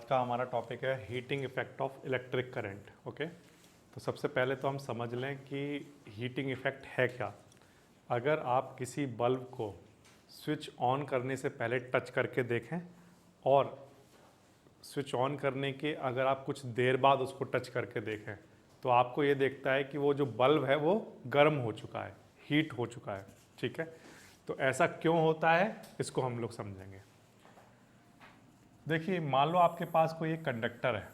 का हमारा टॉपिक है heating effect of electric current. Okay, तो सबसे पहले तो हम समझ लें कि हीटिंग इफेक्ट है क्या। अगर आप किसी बल्ब को स्विच ऑन करने से पहले टच करके देखें और स्विच ऑन करने के अगर आप कुछ देर बाद उसको टच करके देखें तो आपको ये देखता है कि वो जो बल्ब है वो गर्म हो चुका है, हीट हो चुका है। ठीक है, तो ऐसा क्यों होता है इसको हम लोग समझेंगे। देखिए, मान लो आपके पास कोई एक कंडक्टर है।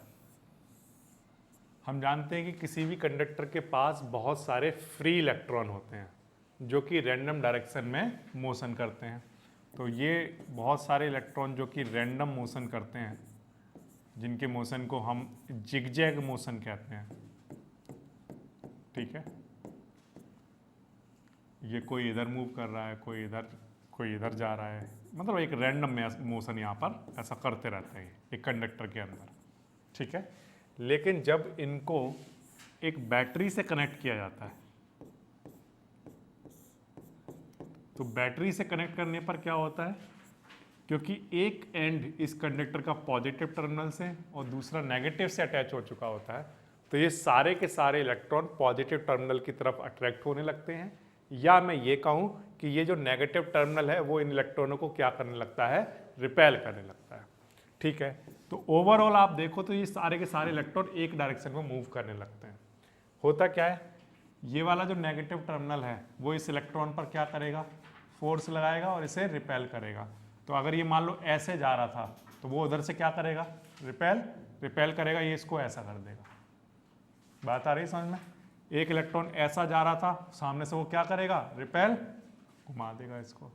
हम जानते हैं कि किसी भी कंडक्टर के पास बहुत सारे फ्री इलेक्ट्रॉन होते हैं जो कि रैंडम डायरेक्शन में मोशन करते हैं। तो ये बहुत सारे इलेक्ट्रॉन जो कि रैंडम मोशन करते हैं, जिनके मोशन को हम जिगजैग मोशन कहते हैं। ठीक है, ये कोई इधर मूव कर रहा है, कोई इधर जा रहा है, मतलब एक रैंडम मोशन यहाँ पर ऐसा करते रहते हैं एक कंडक्टर के अंदर। ठीक है, लेकिन जब इनको एक बैटरी से कनेक्ट किया जाता है तो बैटरी से कनेक्ट करने पर क्या होता है, क्योंकि एक एंड इस कंडक्टर का पॉजिटिव टर्मिनल से और दूसरा नेगेटिव से अटैच हो चुका होता है, तो ये सारे के सारे इलेक्ट्रॉन पॉजिटिव टर्मिनल की तरफ अट्रैक्ट होने लगते हैं, या मैं ये कहूँ कि ये जो नेगेटिव टर्मिनल है वो इन इलेक्ट्रॉनों को क्या करने लगता है, रिपेल करने लगता है। ठीक है, तो ओवरऑल आप देखो तो ये सारे के सारे इलेक्ट्रॉन एक डायरेक्शन में मूव करने लगते हैं। होता क्या है, ये वाला जो नेगेटिव टर्मिनल है वो इस इलेक्ट्रॉन पर क्या करेगा, फोर्स लगाएगा और इसे रिपेल करेगा। तो अगर ये मान लो ऐसे जा रहा था तो वो उधर से क्या करेगा, रिपेल करेगा, ये इसको ऐसा कर देगा। बात आ रही है समझ में। एक इलेक्ट्रॉन ऐसा जा रहा था, सामने से वो क्या करेगा, रिपेल, घुमा देगा इसको।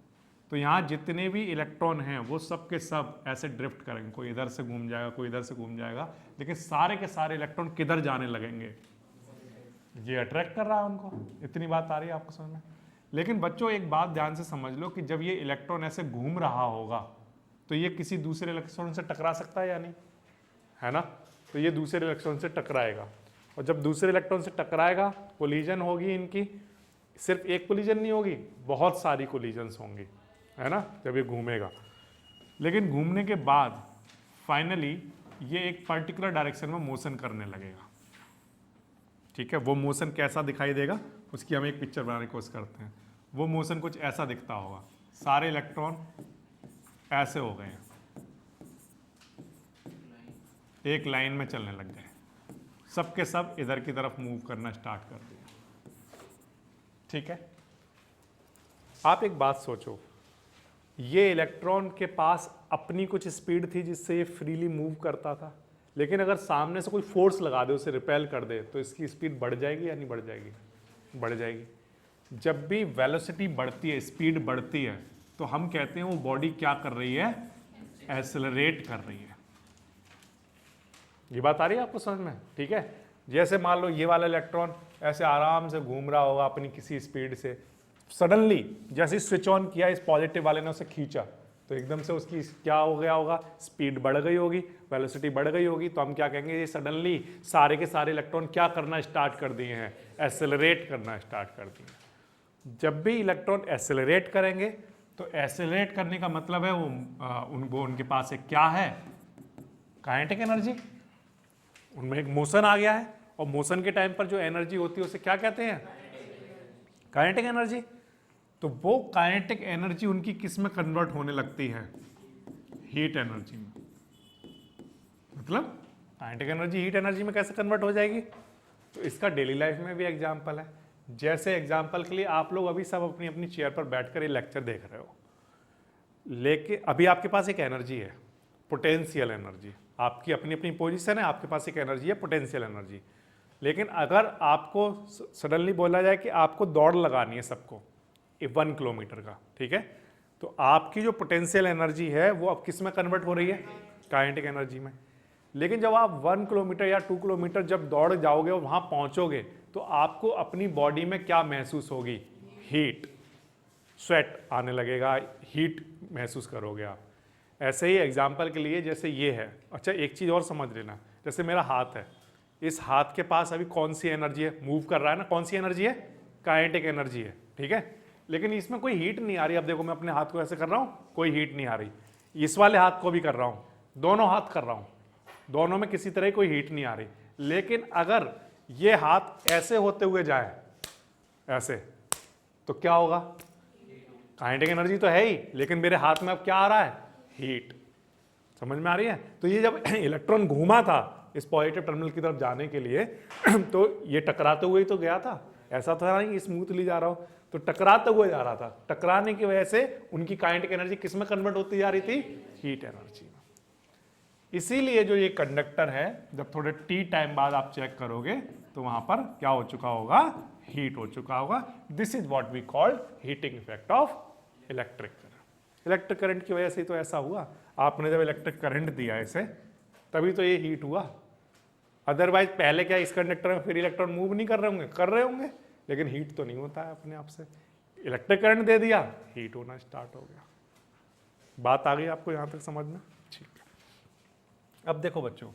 तो यहाँ जितने भी इलेक्ट्रॉन हैं वो सब के सब ऐसे ड्रिफ्ट करेंगे, कोई इधर से घूम जाएगा, कोई इधर से घूम जाएगा, लेकिन सारे के सारे इलेक्ट्रॉन किधर जाने लगेंगे, ये अट्रैक्ट कर रहा है उनको। इतनी बात आ रही है आपको समझ में। लेकिन बच्चों एक बात ध्यान से समझ लो कि जब ये इलेक्ट्रॉन ऐसे घूम रहा होगा तो ये किसी दूसरे इलेक्ट्रॉन से टकरा सकता है या नहीं, है ना। तो ये दूसरे इलेक्ट्रॉन से टकराएगा, और जब दूसरे इलेक्ट्रॉन से टकराएगा कोलिजन होगी इनकी। सिर्फ एक कोलिजन नहीं होगी, बहुत सारी कोलिजन्स होंगी, है ना, जब ये घूमेगा। लेकिन घूमने के बाद फाइनली ये एक पर्टिकुलर डायरेक्शन में मोशन करने लगेगा। ठीक है, वो मोशन कैसा दिखाई देगा उसकी हम एक पिक्चर बनाने की कोशिश करते हैं। वो मोशन कुछ ऐसा दिखता होगा, सारे इलेक्ट्रॉन ऐसे हो गए हैं, एक लाइन में चलने लग गए, सब के सब इधर की तरफ मूव करना स्टार्ट कर दिया। ठीक है, आप एक बात सोचो, ये इलेक्ट्रॉन के पास अपनी कुछ स्पीड थी जिससे ये फ्रीली मूव करता था, लेकिन अगर सामने से कोई फोर्स लगा दे, उसे रिपेल कर दे, तो इसकी स्पीड बढ़ जाएगी या नहीं बढ़ जाएगी, बढ़ जाएगी। जब भी वेलोसिटी बढ़ती है, स्पीड बढ़ती है, तो हम कहते हैं वो बॉडी क्या कर रही है, एक्सेलरेट कर रही है। ये बात आ रही है आपको समझ में। ठीक है, जैसे मान लो ये वाला इलेक्ट्रॉन ऐसे आराम से घूम रहा होगा अपनी किसी स्पीड से, सडनली जैसे स्विच ऑन किया, इस पॉजिटिव वाले ने उसे खींचा तो एकदम से उसकी क्या हो गया होगा, स्पीड बढ़ गई होगी, वेलोसिटी बढ़ गई होगी। तो हम क्या कहेंगे, ये सडनली सारे के सारे इलेक्ट्रॉन क्या करना स्टार्ट कर दिए हैं, एक्सेलरेट करना स्टार्ट कर दिए हैं। जब भी इलेक्ट्रॉन एक्सेलरेट करेंगे तो एक्सेलरेट करने का मतलब है वो उनके पास एक क्या है, काइनेटिक एनर्जी, उनमें एक मोशन आ गया है, और मोशन के टाइम पर जो एनर्जी होती है उसे क्या कहते हैं, काइनेटिक एनर्जी। तो वो काइनेटिक एनर्जी उनकी किस में कन्वर्ट होने लगती है, हीट एनर्जी में। मतलब काइनेटिक एनर्जी हीट एनर्जी में कैसे कन्वर्ट हो जाएगी, तो इसका डेली लाइफ में भी एग्जांपल है। जैसे एग्जांपल के लिए आप लोग अभी सब अपनी अपनी चेयर पर बैठकर ये लेक्चर देख रहे हो, लेकिन अभी आपके पास एक एनर्जी है, पोटेंशियल एनर्जी, आपकी अपनी अपनी पोजीशन है, आपके पास एक एनर्जी है, पोटेंशियल एनर्जी। लेकिन अगर आपको सडनली बोला जाए कि आपको दौड़ लगानी है सबको 1 किलोमीटर का, ठीक है, तो आपकी जो पोटेंशियल एनर्जी है वो अब किस में कन्वर्ट हो रही है, काइनेटिक एनर्जी में। लेकिन जब आप 1 किलोमीटर या 2 किलोमीटर जब दौड़ जाओगे और वहाँ पहुँचोगे तो आपको अपनी बॉडी में क्या महसूस होगी, हीट, स्वेट आने लगेगा, हीट महसूस करोगे आप। ऐसे ही एग्जाम्पल के लिए जैसे ये है, अच्छा एक चीज़ और समझ लेना, जैसे मेरा हाथ है, इस हाथ के पास अभी कौन सी एनर्जी है, मूव कर रहा है ना, कौन सी एनर्जी है, काइनेटिक एनर्जी है। ठीक है, लेकिन इसमें कोई हीट नहीं आ रही। अब देखो मैं अपने हाथ को ऐसे कर रहा हूँ, कोई हीट नहीं आ रही। इस वाले हाथ को भी कर रहा हूँ, दोनों हाथ कर रहा हूँ, दोनों में किसी तरह की कोई हीट नहीं आ रही। लेकिन अगर ये हाथ ऐसे होते हुए जाए, ऐसे, तो क्या होगा? काइनेटिक एनर्जी तो है ही, लेकिन मेरे हाथ में अब क्या आ रहा है? हीट। समझ में आ रही है? तो ये जब इलेक्ट्रॉन घूमा था इस पॉजिटिव टर्मिनल की तरफ जाने के लिए तो ये टकराते हुए ही तो गया था, ऐसा था नहीं स्मूथली जा रहा हो, तो टकराते हुए जा रहा था। टकराने की वजह से उनकी काइनेटिक एनर्जी किस में कन्वर्ट होती जा रही थी? हीट एनर्जी में। इसीलिए जो ये कंडक्टर है, जब थोड़े टी टाइम बाद आप चेक करोगे तो वहां पर क्या हो चुका होगा? हीट हो चुका होगा। This is what we called heating effect of electric current. Electric current की वजह से तो ऐसा हुआ, आपने जब इलेक्ट्रिक करंट दिया इसे, तभी तो ये हीट हुआ। अदरवाइज पहले क्या इस कंडक्टर में फिर इलेक्ट्रॉन मूव नहीं कर रहे होंगे? कर रहे होंगे, लेकिन हीट तो नहीं होता है अपने आप से। इलेक्ट्रिक करंट दे दिया, हीट होना स्टार्ट हो गया। बात आ गई आपको यहां तक समझ में? ठीक है। अब देखो बच्चों,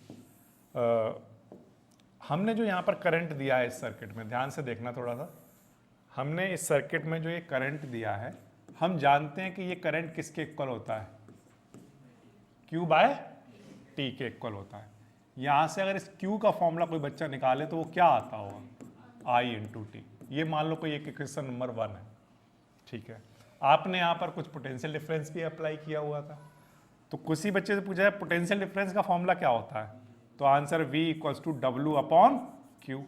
हमने जो यहाँ पर करंट दिया है इस सर्किट में, ध्यान से देखना थोड़ा सा। हमने इस सर्किट में जो ये करंट दिया है, हम जानते हैं कि ये करंट किसके इक्वल होता है? Q बाय टी के इक्वल होता है। यहाँ से अगर इस Q का फॉर्मूला कोई बच्चा निकाले तो वो क्या आता होगा? I into T. ये मान लो कोई एक इक्वेशन नंबर 1 है, ठीक है। आपने यहाँ पर कुछ पोटेंशियल डिफरेंस भी अप्लाई किया हुआ था, तो किसी बच्चे से पूछा है पोटेंशियल डिफरेंस का फॉर्मूला क्या होता है, तो answer V equals to W upon Q.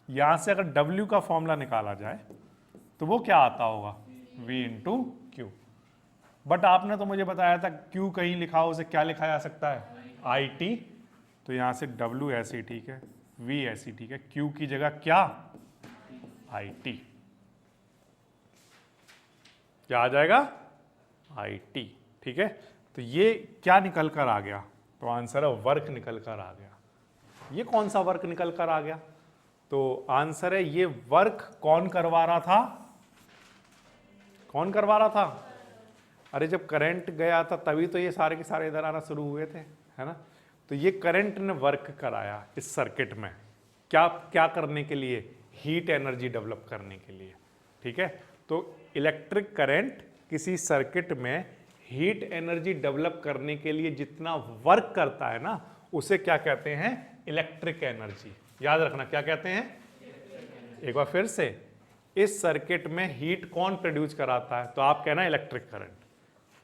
यहां से अगर W का फॉर्मूला निकाला जाए तो वो क्या आता होगा? V into Q. बट आपने तो मुझे बताया था Q कहीं लिखा हो, उसे क्या लिखा जा सकता है? IT। तो यहां से W ऐसे ही ठीक है, V ऐसी ठीक है, Q की जगह क्या? IT। क्या आ जाएगा? IT। ठीक है। तो ये क्या निकल कर आ गया? तो आंसर है वर्क निकल कर आ गया। ये कौन सा वर्क निकल कर आ गया? तो आंसर है ये वर्क कौन करवा रहा था? कौन करवा रहा था? अरे जब करंट गया था तभी तो ये सारे के सारे इधर आना शुरू हुए थे, है ना। तो ये करंट ने वर्क कराया इस सर्किट में, क्या क्या करने के लिए? हीट एनर्जी डेवलप करने के लिए। ठीक है। तो इलेक्ट्रिक करंट किसी सर्किट में हीट एनर्जी डेवलप करने के लिए जितना वर्क करता है ना, उसे क्या कहते हैं? Electric energy. याद रखना, क्या कहते हैं? एक बार फिर से, इस सर्किट में हीट कौन प्रोड्यूस कराता है? तो आप कहना electric current.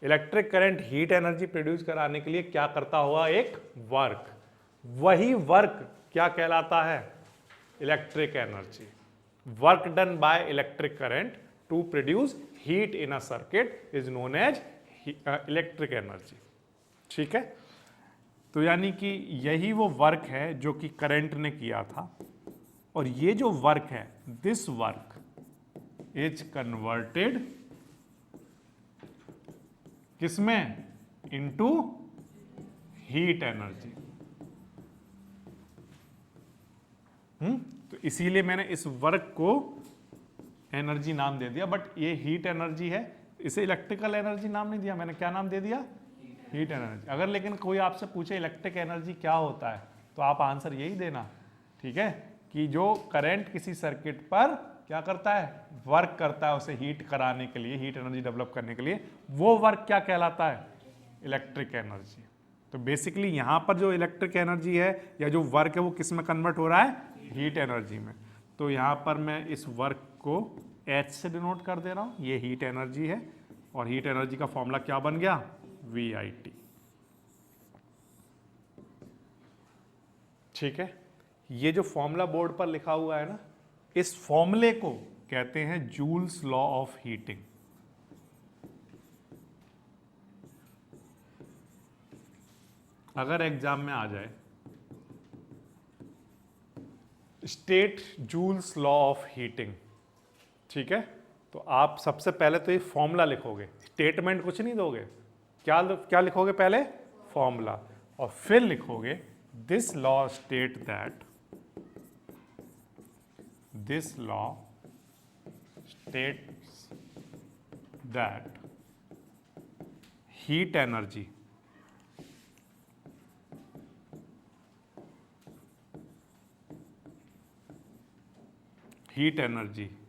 Electric current heat energy produce कराने के लिए क्या करता हुआ? एक वर्क। वही वर्क क्या कहलाता है? Electric energy. Work done by electric current to produce heat in a circuit is known as electric energy. ठीक है। तो यानी कि यही वो वर्क है जो कि करंट ने किया था, और ये जो वर्क है, दिस वर्क इज कन्वर्टेड किसमें? Into heat energy. तो इसीलिए मैंने इस वर्क को एनर्जी नाम दे दिया, बट ये हीट एनर्जी है, इसे इलेक्ट्रिकल एनर्जी नाम नहीं दिया मैंने। क्या नाम दे दिया? Heat energy. अगर लेकिन कोई आपसे पूछे इलेक्ट्रिक एनर्जी क्या होता है, तो आप आंसर यही देना, ठीक है, कि जो करंट किसी सर्किट पर क्या करता है? वर्क करता है, उसे हीट कराने के लिए, हीट एनर्जी डेवलप करने के लिए, वो वर्क क्या कहलाता है? Electric energy. तो बेसिकली यहां पर जो इलेक्ट्रिक एनर्जी है या जो वर्क है वो किस में कन्वर्ट हो रहा है? हीट एनर्जी में। तो यहां पर मैं इस वर्क को H से डिनोट कर दे रहा हूं, ये हीट एनर्जी है, और हीट एनर्जी का फॉर्मूला क्या बन गया? VIT। ठीक है। ये जो फॉर्मूला बोर्ड पर लिखा हुआ है ना, इस फॉर्मूले को कहते हैं जूल्स लॉ ऑफ हीटिंग। अगर एग्जाम में आ जाए state joules law of heating, ठीक है, तो आप सबसे पहले तो ये फॉर्मूला लिखोगे, स्टेटमेंट कुछ नहीं दोगे। क्या क्या लिखोगे? पहले फॉर्मूला, और फिर लिखोगे this law state that, this law states that heat energy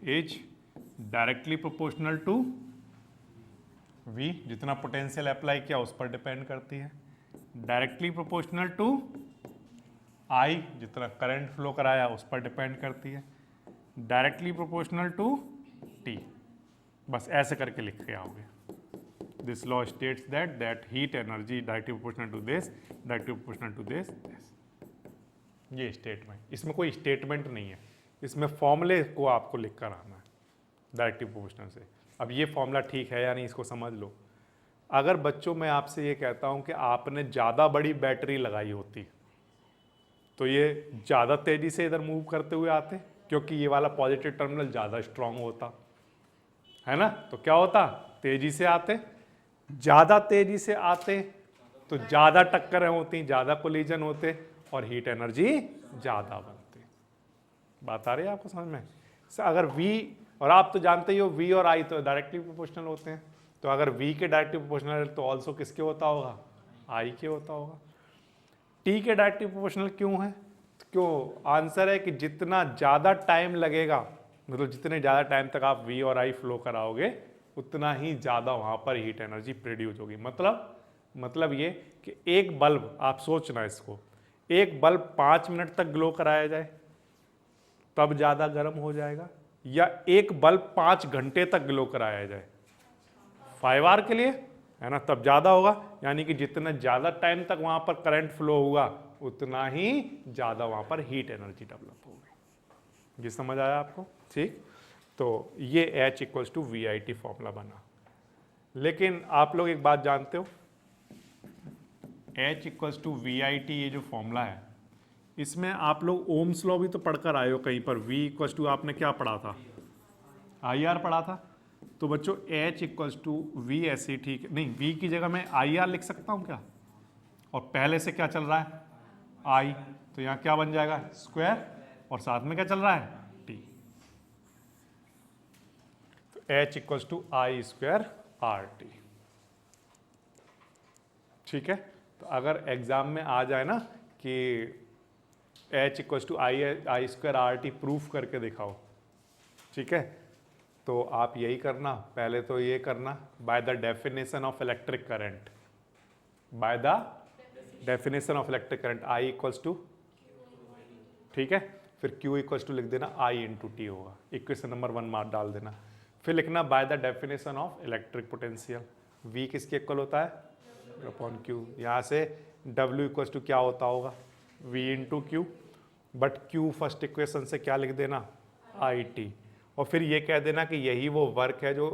is directly proportional to V, जितना पोटेंशियल अप्लाई किया उस पर डिपेंड करती है, डायरेक्टली प्रोपोर्शनल टू आई जितना करंट फ्लो कराया उस पर डिपेंड करती है, डायरेक्टली प्रोपोर्शनल टू टी। बस ऐसे करके लिख के आओगे। This law states that heat energy directly proportional to this, directly proportional to this. ये स्टेटमेंट, इसमें कोई स्टेटमेंट नहीं है, इसमें फॉर्मूले को आपको लिख कर आना है डायरेक्टली प्रोपोर्शनल से। अब ये फॉर्मूला ठीक है या नहीं इसको समझ लो। अगर बच्चों मैं आपसे ये कहता हूं कि आपने ज़्यादा बड़ी बैटरी लगाई होती तो ये ज़्यादा तेज़ी से इधर मूव करते हुए आते, क्योंकि ये वाला पॉजिटिव टर्मिनल ज़्यादा स्ट्रांग होता है ना। तो क्या होता, तेज़ी से आते, ज़्यादा तेज़ी से आते तो ज़्यादा टक्करें होती, ज़्यादा कोलिजन होते और हीट एनर्जी ज़्यादा बनती। बात आ रही है आपको समझ में। अगर V, और आप तो जानते ही हो V और I तो डायरेक्टली प्रोपोर्शनल होते हैं, तो अगर V के डायरेक्टली प्रोपोर्शनल तो ऑल्सो किसके होता होगा, I के होता होगा। T के डायरेक्टली प्रोपोर्शनल क्यों है, क्यों, आंसर है कि जितना ज़्यादा टाइम लगेगा, मतलब जितने ज़्यादा टाइम तक आप V और I फ्लो कराओगे उतना ही ज़्यादा वहाँ पर हीट एनर्जी प्रोड्यूस होगी। मतलब ये कि एक बल्ब, आप सोचना इसको, एक बल्ब 5 मिनट तक ग्लो कराया जाए तब ज़्यादा गर्म हो जाएगा, या एक बल्ब 5 घंटे तक ग्लो कराया जाए 5 आवर के लिए, है ना, तब ज़्यादा होगा। यानी कि जितना ज़्यादा टाइम तक वहाँ पर करंट फ्लो होगा उतना ही ज़्यादा वहाँ पर हीट एनर्जी डेवलप होगी। ये समझ आया आपको, ठीक। तो ये H equals to V I T formula बना। लेकिन आप लोग एक बात जानते हो, H equals to V I T ये जो फॉर्मूला है, इसमें आप लोग ओम्स लॉ भी तो पढ़कर आए हो कहीं पर। V इक्वल्स टू आपने क्या पढ़ा था, IR पढ़ा था। तो बच्चों H इक्वल्स टू वी ऐसे, ठीक नहीं, V की जगह मैं IR लिख सकता हूँ क्या, और पहले से क्या चल रहा है I, तो यहाँ क्या बन जाएगा स्क्वायर, और साथ में क्या चल रहा है T। तो H equals to I square R T, ठीक है। तो अगर एग्जाम में आ जाए ना कि H equals to I square R T proof करके दिखाओ, ठीक है, तो आप यही करना, पहले तो ये करना by the definition of electric current, by the definition of electric current I equals to, ठीक है, फिर Q इक्वल्स टू लिख देना I इंटू टी होगा, इक्वेशन नंबर 1 मार्क डाल देना। फिर लिखना by the definition of electric potential, V किसके इक्वल होता है अपॉन Q। यहाँ से W इक्वल्स टू क्या होता होगा V into Q, but Q first equation से क्या लिख देना IT, और फिर ये कह देना कि यही वो वर्क है जो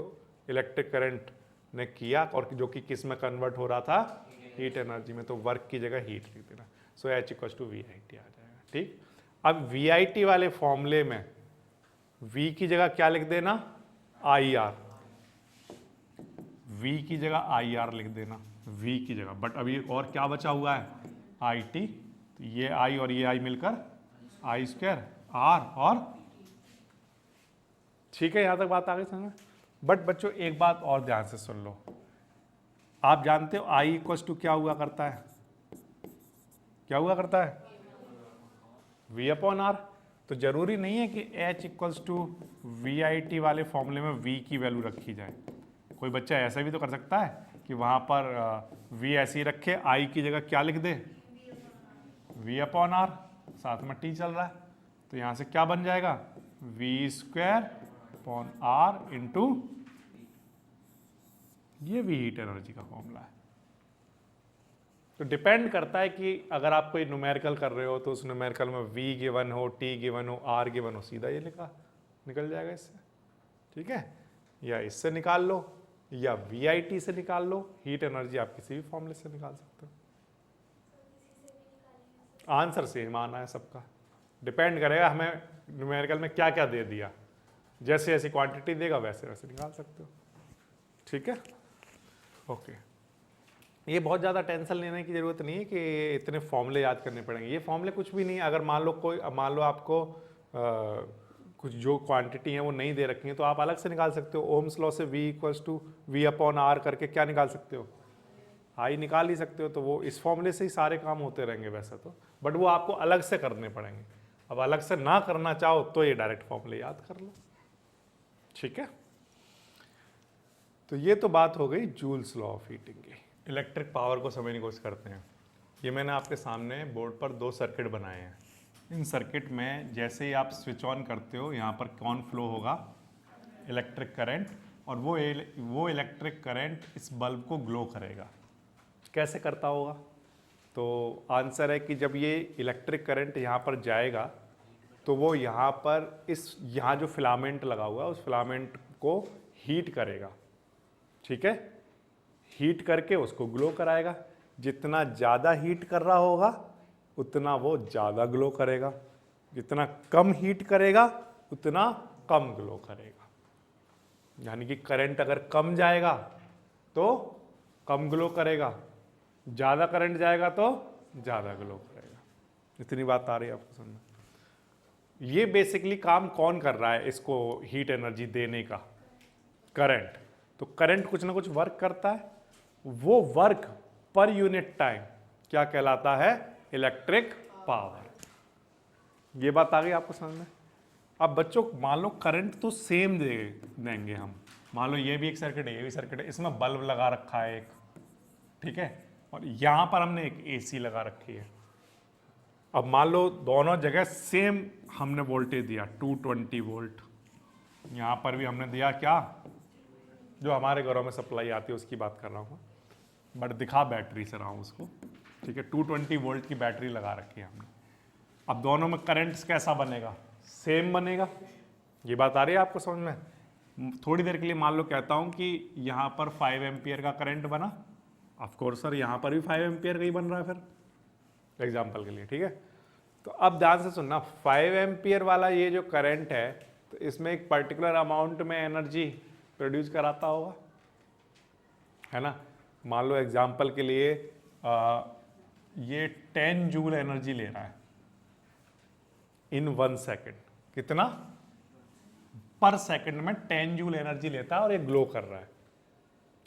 इलेक्ट्रिक करंट ने किया और जो कि किस में कन्वर्ट हो रहा था, हीट एनर्जी में, तो वर्क की जगह हीट लिख देना। So H equals to V I T आ जाएगा, ठीक। अब वी आई टी वाले फॉर्मूले में V की जगह क्या लिख देना IR, V की जगह IR लिख देना, V की जगह, बट अभी और क्या बचा हुआ है IT, तो ये I और ये I मिलकर I स्क्वायर R, और ठीक है, यहां तक बात आ गई समझ। बट बच्चों एक बात और ध्यान से सुन लो, आप जानते हो I इक्वल्स टू क्या हुआ करता है, क्या हुआ करता है V अपॉन R। तो जरूरी नहीं है कि H equals to V I T वाले फॉर्मूले में V की वैल्यू रखी जाए। कोई बच्चा ऐसा भी तो कर सकता है कि वहां पर V ऐसे ही रखे, I की जगह क्या लिख दे V अपॉन R, साथ में T चल रहा है, तो यहां से क्या बन जाएगा V square upon R into, ये भी हीट एनर्जी का फॉर्मूला है। तो डिपेंड करता है कि अगर आप कोई न्यूमेरिकल कर रहे हो तो उस न्यूमेरिकल में V गिवन हो, T गिवन हो, R गिवन हो, सीधा ये निकल जाएगा इससे, ठीक है, या इससे निकाल लो या VIT से निकाल लो, हीट एनर्जी आप किसी भी फॉर्मूले से निकाल सकते हो। आंसर सेम आना है सबका, डिपेंड करेगा हमें न्यूमेरिकल में क्या क्या दे दिया, जैसे ऐसी क्वांटिटी देगा वैसे वैसे निकाल सकते हो, ठीक है, ओके। ये बहुत ज़्यादा टेंशन लेने की ज़रूरत नहीं है कि इतने फॉर्मूले याद करने पड़ेंगे, ये फॉर्मूले कुछ भी नहीं है। अगर मान लो आपको कुछ जो क्वांटिटी है वो नहीं दे रखी है तो आप अलग से निकाल सकते हो। ओम्स लॉ से V equals to V upon R करके क्या निकाल सकते हो, I निकाल ही सकते हो। तो वो इस फॉर्मूले से ही सारे काम होते रहेंगे वैसे तो, बट वो आपको अलग से करने पड़ेंगे। अब अलग से ना करना चाहो तो ये डायरेक्ट फॉर्मूले याद कर लो, ठीक है। तो ये तो बात हो गई जूल्स लॉ ऑफ हीटिंग की। इलेक्ट्रिक पावर को समझने की कोशिश करते हैं। ये मैंने आपके सामने बोर्ड पर 2 सर्किट बनाए हैं। इन सर्किट में जैसे ही आप स्विच ऑन करते हो, यहाँ पर कौन फ्लो होगा, इलेक्ट्रिक करंट, और वो इलेक्ट्रिक करंट इस बल्ब को ग्लो करेगा। कैसे करता होगा? तो आंसर है कि जब ये इलेक्ट्रिक करंट यहाँ पर जाएगा तो वो यहाँ पर यहाँ जो फिलामेंट लगा हुआ है उस फिलामेंट को हीट करेगा, ठीक है। हीट करके उसको ग्लो कराएगा। जितना ज़्यादा हीट कर रहा होगा उतना वो ज़्यादा ग्लो करेगा, जितना कम हीट करेगा उतना कम ग्लो करेगा। यानी कि करंट अगर कम जाएगा तो कम ग्लो करेगा, ज़्यादा करंट जाएगा तो ज़्यादा ग्लो करेगा। इतनी बात आ रही है आपको समझ? ये बेसिकली काम कौन कर रहा है इसको हीट एनर्जी देने का? करंट। तो करंट कुछ ना कुछ वर्क करता है, वो वर्क पर यूनिट टाइम क्या कहलाता है? Electric power. ये बात आ गई आपको समझ में? अब बच्चों मान लो करंट तो सेम देंगे हम, मान लो ये भी एक सर्किट है, ये भी सर्किट है, इसमें बल्ब लगा रखा है एक, ठीक है, और यहां पर हमने एक एसी लगा रखी है। अब मान लो दोनों जगह सेम हमने वोल्टेज दिया 220 वोल्ट, यहां पर भी हमने दिया क्या, जो हमारे घरों में सप्लाई आती है उसकी बात कर रहा हूं, बट दिखा बैटरी से रहा हूं उसको, ठीक है। 220 वोल्ट की बैटरी लगा रखी है हमने। अब दोनों में करंट कैसा बनेगा? सेम बनेगा। ये बात आ रही है आपको समझ में? थोड़ी देर के लिए मान लो कहता हूं कि यहां पर 5 एम्पियर का करंट बना, ऑफ कोर्स सर यहां पर भी 5 एम्पियर का ही बन रहा है फिर एग्जांपल के लिए, ठीक है। तो अब ध्यान से सुनना, 5 एम्पियर वाला ये जो करंट है तो इसमें एक पर्टिकुलर अमाउंट में एनर्जी प्रोड्यूस कराता होगा, है ना। मान लो एग्जांपल के लिए ये 10 जूल एनर्जी ले रहा है इन 1 सेकेंड। कितना? पर सेकंड में 10 जूल एनर्जी लेता है और ये ग्लो कर रहा है,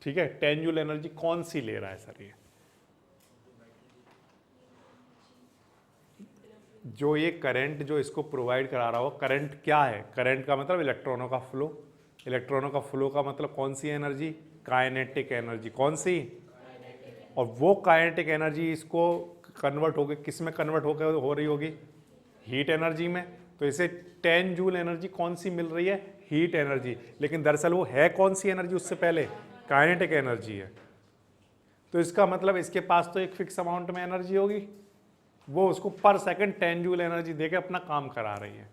ठीक है। 10 जूल एनर्जी कौन सी ले रहा है सर? ये जो ये करंट जो इसको प्रोवाइड करा रहा हो, करंट क्या है? करंट का मतलब इलेक्ट्रॉनों का फ्लो। इलेक्ट्रॉनों का फ्लो का मतलब कौन सी एनर्जी? Kinetic energy. कौन सी? और वो काइनेटिक एनर्जी इसको कन्वर्ट होकर किस में कन्वर्ट होकर हो रही होगी? हीट एनर्जी में। तो इसे 10 जूल एनर्जी कौन सी मिल रही है? Heat energy. लेकिन दरअसल वो है कौन सी एनर्जी उससे पहले? काइनेटिक एनर्जी है। तो इसका मतलब इसके पास तो एक फिक्स अमाउंट में एनर्जी होगी, वो उसको पर सेकंड 10 जूल एनर्जी देके अपना काम करा रही है।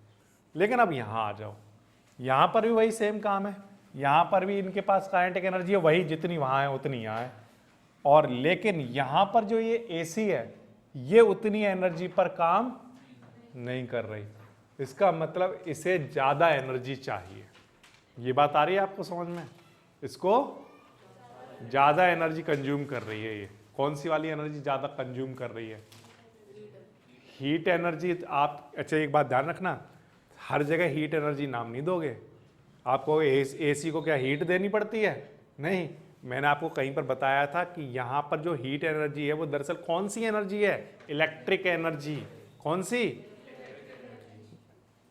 लेकिन अब यहाँ आ जाओ, यहाँ पर भी वही सेम काम है, यहाँ पर भी इनके पास काइनेटिक एनर्जी है वही, जितनी वहाँ है उतनी यहाँ है। और लेकिन यहाँ पर जो ये एसी है ये उतनी एनर्जी पर काम नहीं कर रही। इसका मतलब इसे ज़्यादा एनर्जी चाहिए। ये बात आ रही है आपको समझ में? इसको ज़्यादा एनर्जी कंज्यूम कर रही है। ये कौन सी वाली एनर्जी ज़्यादा कंज्यूम कर रही है? Heat energy. आप अच्छा एक बात ध्यान रखना, हर जगह हीट एनर्जी नाम नहीं दोगे। आपको एसी को क्या हीट देनी पड़ती है? नहीं। मैंने आपको कहीं पर बताया था कि यहाँ पर जो हीट एनर्जी है वो दरअसल कौन सी एनर्जी है? Electric energy. कौन सी?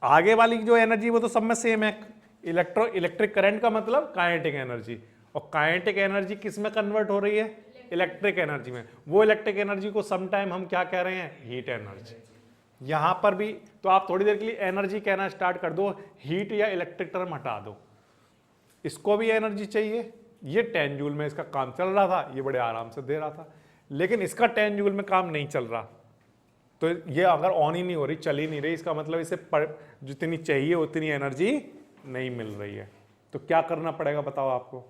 आगे वाली जो एनर्जी वो तो सब में सेम है। इलेक्ट्रिक करंट का मतलब काइनेटिक एनर्जी, और काइनेटिक एनर्जी किस में कन्वर्ट हो रही है? इलेक्ट्रिक एनर्जी में। वो इलेक्ट्रिक एनर्जी को समटाइम हम क्या कह रहे हैं? Heat energy. यहां पर भी तो आप थोड़ी देर के लिए एनर्जी कहना स्टार्ट कर दो, हीट या इलेक्ट्रिक टर्म हटा दो, इसको भी एनर्जी चाहिए। ये 10 जूल में इसका काम चल रहा था, ये बड़े आराम से दे रहा था, लेकिन इसका 10 जूल में काम नहीं चल रहा, तो ये अगर ऑन ही नहीं हो रही, चल ही नहीं रही, इसका मतलब इसे जितनी चाहिए उतनी एनर्जी नहीं मिल रही है। तो क्या करना पड़ेगा बताओ आपको?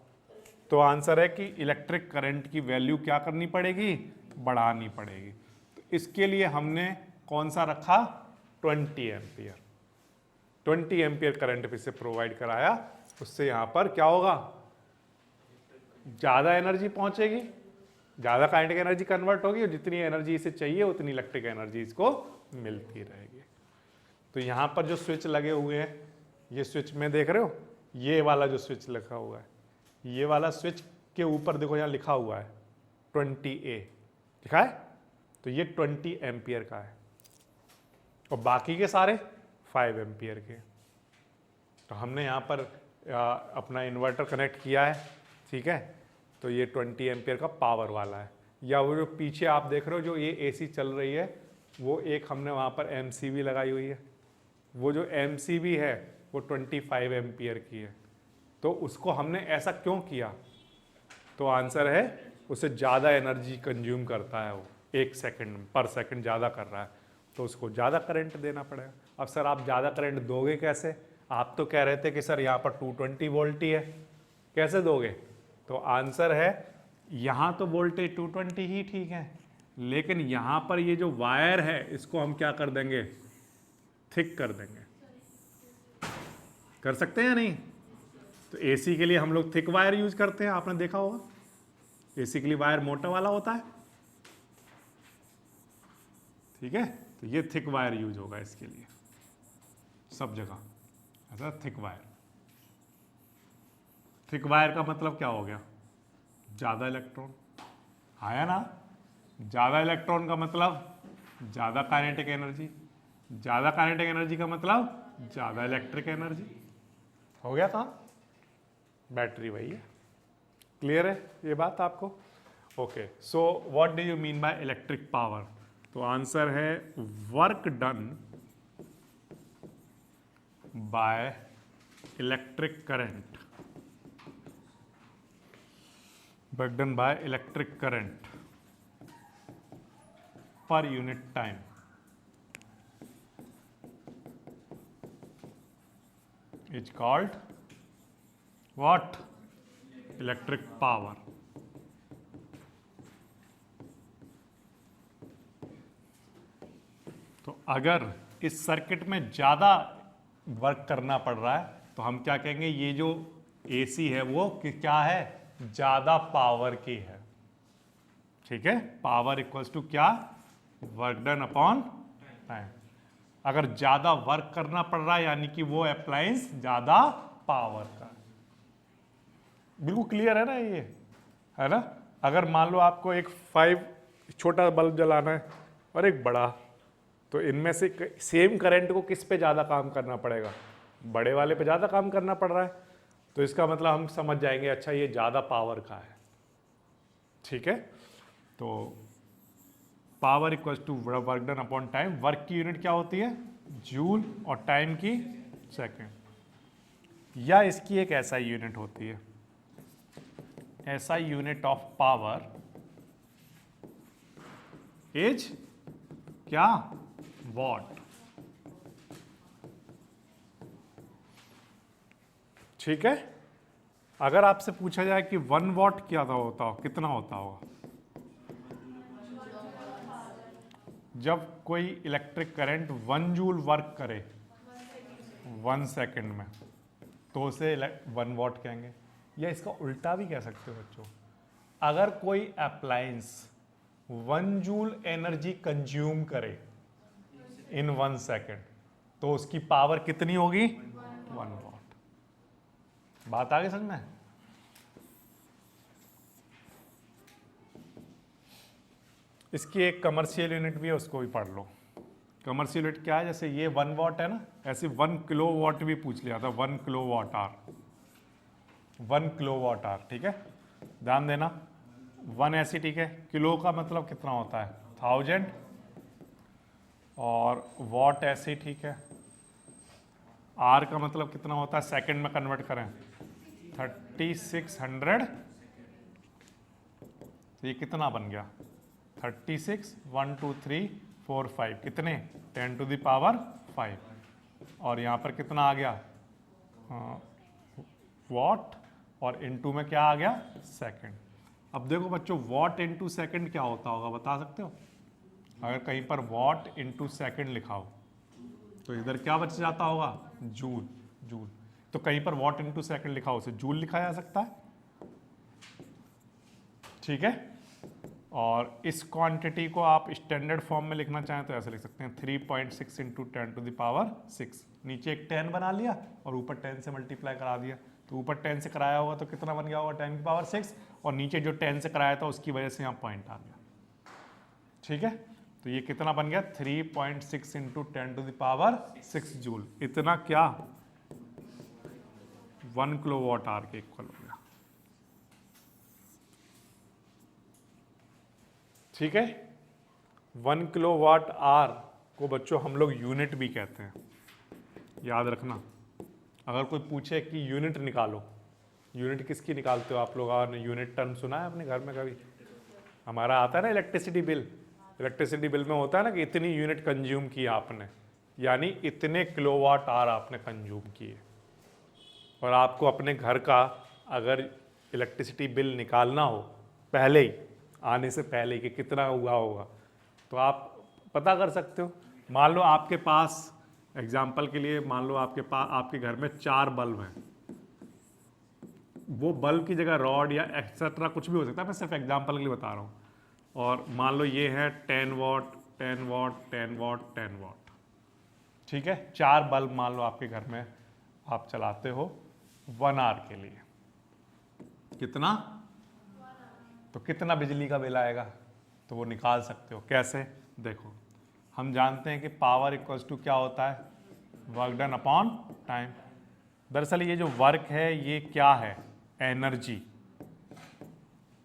तो आंसर है कि इलेक्ट्रिक करंट की वैल्यू क्या करनी पड़ेगी? बढ़ानी पड़ेगी। तो इसके लिए हमने कौन सा रखा? 20 एम्पियर। 20 एम्पियर करंट से प्रोवाइड कराया, उससे यहां पर क्या होगा? ज्यादा एनर्जी पहुंचेगी, ज्यादा काइनेटिक एनर्जी कन्वर्ट होगी, और जितनी एनर्जी इसे चाहिए उतनी इलेक्ट्रिक एनर्जी इसको मिलती रहेगी। तो यहां पर जो स्विच लगे हुए हैं, ये स्विच में देख रहे हो, ये वाला जो स्विच लगा हुआ है, ये वाला स्विच के ऊपर देखो यहां लिखा हुआ है 20A लिखा है, तो ये 20 एम्पियर का है, और बाकी के सारे 5 एम्पियर के। तो हमने यहाँ पर अपना इन्वर्टर कनेक्ट किया है, ठीक है। तो ये 20 एम्पियर का पावर वाला है, या वो जो पीछे आप देख रहे हो जो ये एसी चल रही है, वो एक हमने वहाँ पर एमसीबी लगाई हुई है। वो जो एमसीबी है वो 25 एम्पियर की है। तो उसको हमने ऐसा क्यों किया? तो आंसर है उससे ज़्यादा एनर्जी कंज्यूम करता है वो, 1 सेकंड पर सेकंड ज़्यादा कर रहा है, तो उसको ज़्यादा करंट देना पड़ेगा। अब सर आप ज़्यादा करंट दोगे कैसे? आप तो कह रहे थे कि सर यहाँ पर 220 वोल्ट ही है, कैसे दोगे? तो आंसर है यहाँ तो वोल्टेज 220 ही ठीक है, लेकिन यहाँ पर ये जो वायर है इसको हम क्या कर देंगे? थिक कर देंगे। कर सकते हैं या नहीं? तो एसी के लिए हम लोग थिक वायर यूज करते हैं, आपने देखा होगा। एसी के लिए वायर मोटा वाला होता है, ठीक है, तो ये थिक वायर यूज होगा इसके लिए सब जगह, ऐसा थिक वायर। थिक वायर का मतलब क्या हो गया? ज्यादा इलेक्ट्रॉन आया ना। ज्यादा इलेक्ट्रॉन का मतलब ज्यादा काइनेटिक एनर्जी, ज्यादा काइनेटिक एनर्जी का मतलब ज्यादा इलेक्ट्रिक एनर्जी। हो गया काम? बैटरी वही है। क्लियर है ये बात आपको? Okay, so what do you mean by electric power? तो आंसर है work done by electric current, work done by electric current per unit time is called what? Electric power. तो अगर इस सर्किट में ज़्यादा वर्क करना पड़ रहा है तो हम क्या कहेंगे? ये जो एसी है वो क्या है? ज़्यादा पावर की है, ठीक है। पावर इक्वल्स टू क्या? Work done upon time. अगर ज़्यादा वर्क करना पड़ रहा है यानी कि वो अप्लायंस ज़्यादा पावर का है। बिल्कुल क्लियर है ना ये, है ना। अगर मान लो आपको एक 5 छोटा बल्ब जलाना है और एक बड़ा, तो इनमें से सेम करंट को किस पे ज़्यादा काम करना पड़ेगा? बड़े वाले पे ज़्यादा काम करना पड़ रहा है, तो इसका मतलब हम समझ जाएंगे अच्छा ये ज़्यादा पावर का है, ठीक है। तो power equals to work done upon time. Work की यूनिट क्या होती है? जूल, और टाइम की सेकेंड, या इसकी एक एसआई यूनिट होती है, SI unit of power is क्या? वॉट, ठीक है। अगर आपसे पूछा जाए कि 1 वॉट क्या होता हो, कितना होता होगा? जब कोई इलेक्ट्रिक करंट 1 जूल वर्क करे 1 सेकंड में, तो उसे 1 वॉट कहेंगे। या इसका उल्टा भी कह सकते हो बच्चों, अगर कोई अप्लायंस 1 जूल एनर्जी कंज्यूम करे इन 1 सेकंड, तो उसकी पावर कितनी होगी? 1 वॉट। बात आगे समझ में? इसकी एक कमर्शियल यूनिट भी है, उसको भी पढ़ लो। कमर्शियल यूनिट क्या है? जैसे ये 1 वॉट है ना, ऐसे 1 किलो वॉट भी पूछ लिया था, 1 kilowatt hour, 1 kilowatt hour, ठीक है। ध्यान देना, 1 ऐसी, ठीक है। किलो का मतलब कितना होता है? 1000, और वॉट ऐसी, ठीक है। आर का मतलब कितना होता है? सेकंड में कन्वर्ट करें 3600, तो ये कितना बन गया? 36, 1 2 3 4 5, कितने? 10 टू द पावर 5। और यहाँ पर कितना आ गया? वॉट, और इनटू में क्या आ गया? सेकंड। अब देखो बच्चों, वॉट इनटू सेकंड क्या होता होगा, बता सकते हो? अगर कहीं पर वॉट इनटू सेकंड लिखा हो तो इधर क्या बच जाता होगा? जूल। जूल, तो कहीं पर वॉट इनटू सेकंड लिखा हो उसे जूल लिखा जा सकता है, ठीक है। और इस क्वांटिटी को आप स्टैंडर्ड फॉर्म में लिखना चाहें तो ऐसे लिख सकते हैं 3.6 इंटू 10 टू द पावर 6। नीचे एक 10 बना लिया और ऊपर 10 से मल्टीप्लाई करा दिया, तो ऊपर 10 से कराया होगा तो कितना बन गया होगा? 10 की पावर 6, और नीचे जो 10 से कराया था उसकी वजह से यहाँ पॉइंट आ गया, ठीक है। तो ये कितना बन गया? 3.6 into 10 to the power 6 joule. इतना क्या? 1 किलो वॉट आवर के इक्वल हो गया। ठीक है। 1 किलोवाट आवर को बच्चों हम लोग यूनिट भी कहते हैं, याद रखना। अगर कोई पूछे कि यूनिट निकालो, यूनिट किसकी निकालते हो आप लोग? और यूनिट टर्म सुना है अपने घर में कभी? हमारा आता है ना इलेक्ट्रिसिटी बिल, इलेक्ट्रिसिटी बिल में होता है ना कि इतनी यूनिट कंज्यूम की आपने, यानी इतने किलोवाट आवर आपने कंज्यूम किए। और आपको अपने घर का अगर इलेक्ट्रिसिटी बिल निकालना हो पहले ही, आने से पहले कि कितना हुआ होगा, तो आप पता कर सकते हो। मान लो आपके पास, एग्जाम्पल के लिए मान लो आपके घर में 4 बल्ब हैं, वो बल्ब की जगह रॉड या एक्सेट्रा कुछ भी हो सकता है, मैं सिर्फ एग्जाम्पल के लिए बता रहा हूँ। और मान लो ये है 10 वॉट 10 वॉट 10 वॉट 10 वॉट, ठीक है। 4 बल्ब मान लो आपके घर में आप चलाते हो 1 आवर के लिए, कितना? तो कितना बिजली का बिल आएगा? तो वो निकाल सकते हो। कैसे? देखो, हम जानते हैं कि पावर इक्वल्स टू क्या होता है? Work done upon time. दरअसल ये जो वर्क है ये क्या है? एनर्जी।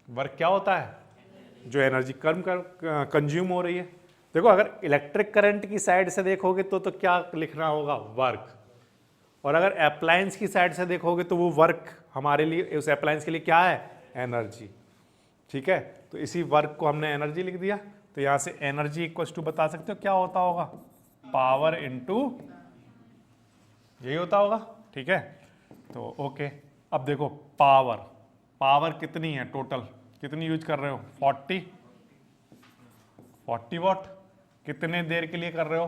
वर्क क्या होता है? जो एनर्जी कंज्यूम हो रही है। देखो, अगर इलेक्ट्रिक करंट की साइड से देखोगे तो क्या लिखना होगा? वर्क। और अगर अप्लायंस की साइड से देखोगे तो वो वर्क हमारे लिए, उस अप्लायंस के लिए क्या है? एनर्जी। ठीक है, तो इसी वर्क को हमने एनर्जी लिख दिया। तो यहां से एनर्जी इक्वल टू बता सकते हो क्या होता होगा? पावर इनटू, यही होता होगा। ठीक है, तो ओके। अब देखो पावर कितनी है टोटल, कितनी यूज कर रहे हो? 40 वॉट। कितने देर के लिए कर रहे हो?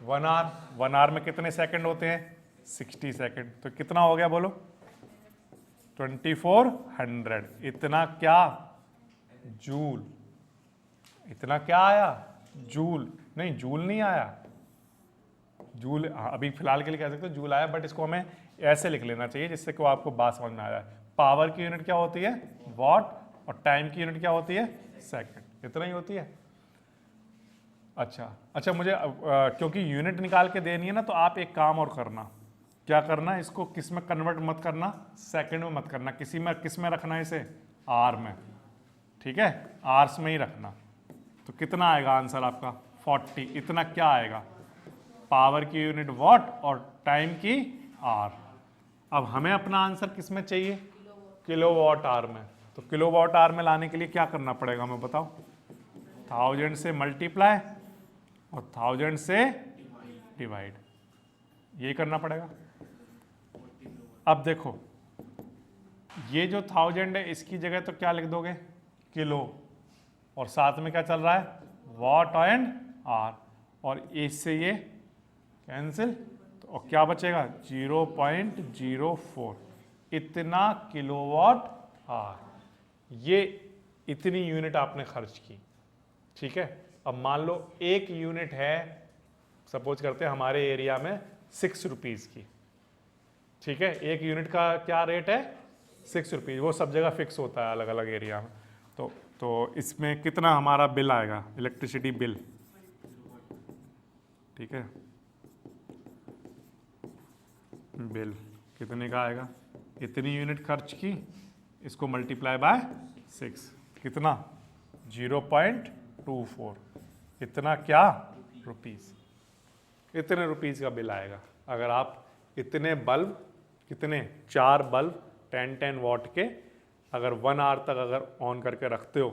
1 आवर। 1 आवर में कितने सेकंड होते हैं? 60 सेकंड। तो कितना हो गया बोलो? 2400। इतना क्या? जूल। इतना क्या आया? जूल। नहीं, जूल नहीं आया। जूल अभी फिलहाल के लिए कह सकते हो जूल आया, बट इसको हमें ऐसे लिख लेना चाहिए जिससे कि आपको बात समझ में आ जाए। पावर की यूनिट क्या होती है? वॉट। और टाइम की यूनिट क्या होती है? सेकंड। इतना ही होती है। अच्छा, मुझे क्योंकि यूनिट निकाल के देनी है ना, तो आप एक काम और करना। क्या करना? इसको किस में कन्वर्ट मत करना, सेकंड में मत करना, किस में रखना है इसे? आर में। ठीक है, आर्स में ही रखना। तो कितना आएगा आंसर आपका? 40। इतना क्या आएगा? पावर की यूनिट वॉट और टाइम की आर। अब हमें अपना आंसर किस में चाहिए? किलोवाट आवर में। तो किलोवाट आवर में लाने के लिए क्या करना पड़ेगा हमें बताओ? 1000 से मल्टीप्लाई और 1000 से डिवाइड, ये करना पड़ेगा। अब देखो, ये जो 1000 है इसकी जगह तो क्या लिख दोगे? किलो। और साथ में क्या चल रहा है? Watt and hour. और इससे ये कैंसिल, तो और क्या बचेगा? 0.04। इतना किलोवाट आवर। ये इतनी यूनिट आपने खर्च की। ठीक है, अब मान लो एक यूनिट है, सपोज करते हैं हमारे एरिया में 6 रुपीज़ की। ठीक है, एक यूनिट का क्या रेट है? 6 रुपीज़। वो सब जगह फिक्स होता है अलग अलग एरिया में। तो इसमें कितना हमारा बिल आएगा, इलेक्ट्रिसिटी बिल? ठीक है, बिल कितने का आएगा? इतनी यूनिट खर्च की, इसको मल्टीप्लाई बाय 6, कितना? 0.24। इतना क्या? रुपीज़। इतने रुपीज़ का बिल आएगा अगर आप इतने बल्ब, कितने? 4 बल्ब 10 वॉट के अगर 1 आवर तक अगर ऑन करके रखते हो।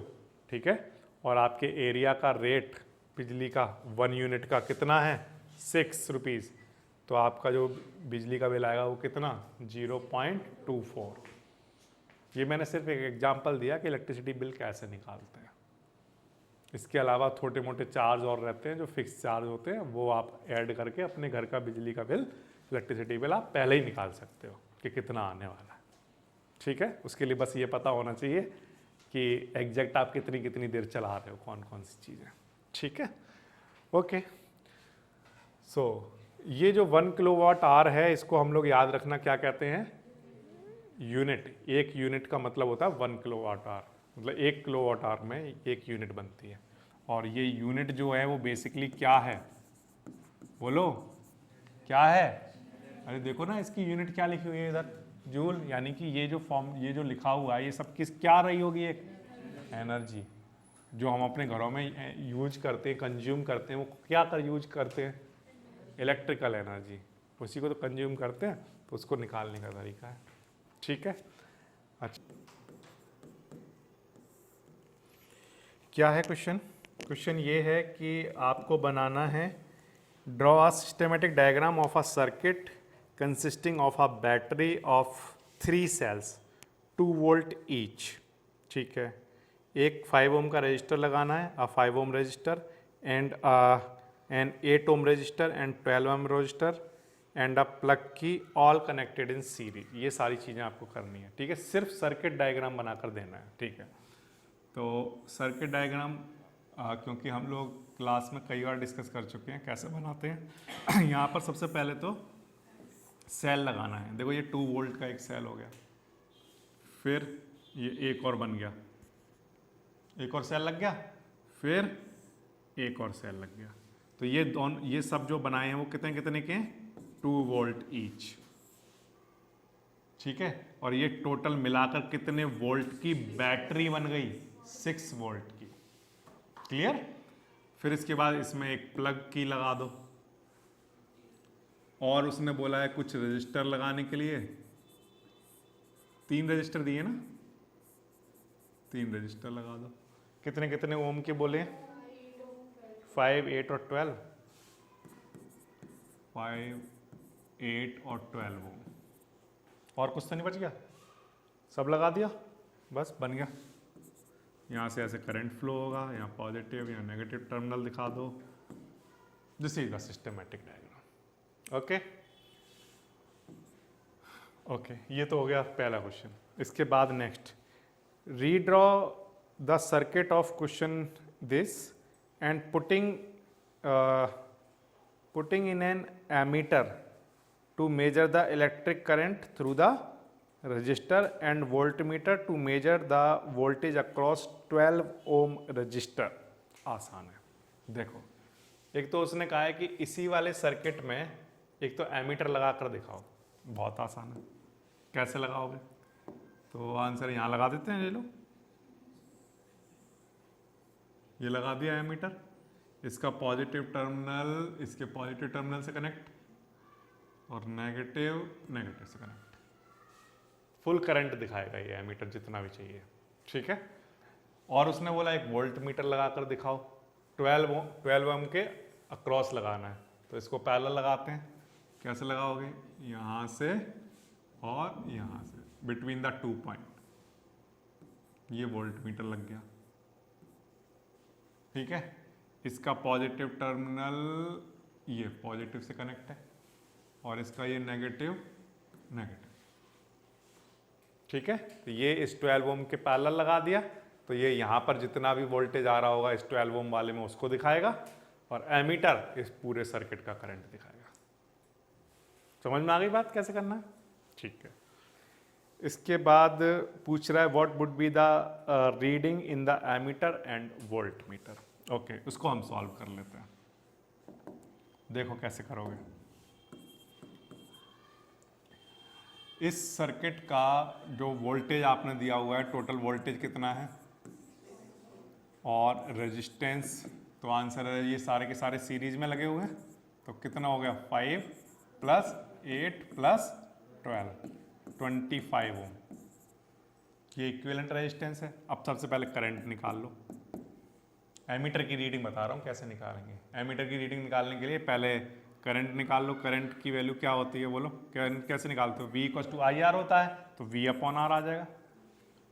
ठीक है, और आपके एरिया का रेट बिजली का 1 यूनिट का कितना है? 6 रुपीज़। तो आपका जो बिजली का बिल आएगा वो कितना? 0.24। ये मैंने सिर्फ एक एग्जांपल दिया कि इलेक्ट्रिसिटी बिल कैसे निकालते हैं। इसके अलावा छोटे मोटे चार्ज और रहते हैं जो फिक्स चार्ज होते हैं, वो आप ऐड करके अपने घर का बिजली का बिल, इलेक्ट्रिसिटी बिल आप पहले ही निकाल सकते हो कि कितना आने वाला है। ठीक है, उसके लिए बस ये पता होना चाहिए कि एग्जैक्ट आप कितनी कितनी देर चला रहे हो, कौन कौन सी चीज़ें। ठीक है, ओके। सो ये जो 1 किलोवाट आवर है, इसको हम लोग याद रखना क्या कहते हैं? यूनिट। एक यूनिट का मतलब होता है 1 किलोवाट आवर, मतलब 1 किलोवाट आवर में 1 यूनिट बनती है। और ये यूनिट जो है वो बेसिकली क्या है? बोलो क्या है? अरे देखो ना, इसकी यूनिट क्या लिखी हुई है इधर? जूल। यानी कि ये जो फॉर्म, ये जो लिखा हुआ है, ये सब किस क्या रही होगी? एक एनर्जी। जो हम अपने घरों में यूज करते हैं, कंज्यूम करते हैं, वो क्या कर यूज करते हैं? इलेक्ट्रिकल एनर्जी, उसी को तो कंज्यूम करते हैं, तो उसको निकालने का तरीका है। ठीक है, अच्छा क्या है क्वेश्चन? क्वेश्चन ये है कि आपको बनाना है draw a systematic diagram of a circuit consisting of a battery of 3 cells 2 volt each. ठीक है, एक 5 ओम का रजिस्टर लगाना है, a 5 ohm register and an 8 ohm register and 12 ohm register and a plug key all connected in series. ये सारी चीज़ें आपको करनी है। ठीक है, सिर्फ सर्किट डायग्राम बनाकर देना है। ठीक है, तो सर्किट डायग्राम क्योंकि हम लोग क्लास में कई बार डिस्कस कर चुके हैं कैसे बनाते हैं। यहाँ पर सबसे पहले तो सेल लगाना है। देखो ये 2 वोल्ट का एक सेल हो गया, फिर ये एक और बन गया, एक और सेल लग गया, फिर एक और सेल लग गया। तो ये दोनों, ये सब जो बनाए हैं वो कितने कितने के हैं? 2 वोल्ट ईच। ठीक है, और ये टोटल मिलाकर कितने वोल्ट की बैटरी बन गई? 6 वोल्ट की। क्लियर? फिर इसके बाद इसमें एक प्लग की लगा दो, और उसने बोला है कुछ रजिस्टर लगाने के लिए। 3 रजिस्टर दिए ना, 3 रजिस्टर लगा दो। कितने कितने ओम के बोले? 5, 8 और 12। 5, 8 और 12 ओम। और कुछ तो नहीं बच गया? सब लगा दिया, बस बन गया। यहाँ से ऐसे करंट फ्लो होगा, यहाँ पॉजिटिव या नेगेटिव टर्मिनल दिखा दो। This is the systematic diagram. Okay okay, ये तो हो गया पहला क्वेश्चन। इसके बाद next, redraw the circuit of question this and putting in an ammeter to measure the electric current through the resistor and voltmeter to measure the voltage across 12 ohm resistor। आसान है। देखो, एक तो उसने कहा है कि इसी वाले सर्किट में एक तो एमीटर लगा कर दिखाओ। बहुत आसान है, कैसे लगाओगे? तो आंसर यहाँ लगा देते हैं। ये लो, ये लगा दिया एमीटर, इसका पॉजिटिव टर्मिनल इसके पॉजिटिव टर्मिनल से कनेक्ट और नेगेटिव नेगेटिव से कनेक्ट। फुल करंट दिखाएगा ये एमीटर, जितना भी चाहिए। ठीक है, और उसने बोला एक वोल्ट मीटर लगाकर दिखाओ। 12 ओम के अक्रॉस लगाना है, तो इसको पैरेलल लगाते हैं। कैसे लगाओगे? यहाँ से और यहाँ से, बिटवीन द 2 पॉइंट। ये वोल्ट मीटर लग गया। ठीक है, इसका पॉजिटिव टर्मिनल ये पॉजिटिव से कनेक्ट है और इसका ये नेगेटिव नेगेटिव। ठीक है, तो ये इस 12 ओम के पैरेलल लगा दिया, तो ये यहाँ पर जितना भी वोल्टेज आ रहा होगा इस 12 ओम वाले में उसको दिखाएगा, और एमीटर इस पूरे सर्किट का करंट दिखाएगा। समझ में आ गई बात कैसे करना है? ठीक है, इसके बाद पूछ रहा है what would be the reading in the ammeter and voltmeter. Okay, उसको हम सॉल्व कर लेते हैं। देखो कैसे करोगे। इस सर्किट का जो वोल्टेज आपने दिया हुआ है, टोटल वोल्टेज कितना है, और रेजिस्टेंस, तो आंसर है ये सारे के सारे सीरीज में लगे हुए हैं। तो कितना हो गया? 5 + 8 + 12, 25 ओम। ये इक्विवेलेंट रेजिस्टेंस है। अब सबसे पहले करंट निकाल लो। एमीटर की रीडिंग बता रहा हूँ कैसे निकालेंगे। एमीटर की रीडिंग निकालने के लिए पहले करंट निकाल लो। करंट की वैल्यू क्या होती है बोलो? करंट कैसे निकालते हो? V = IR होता है, तो V/R आ जाएगा।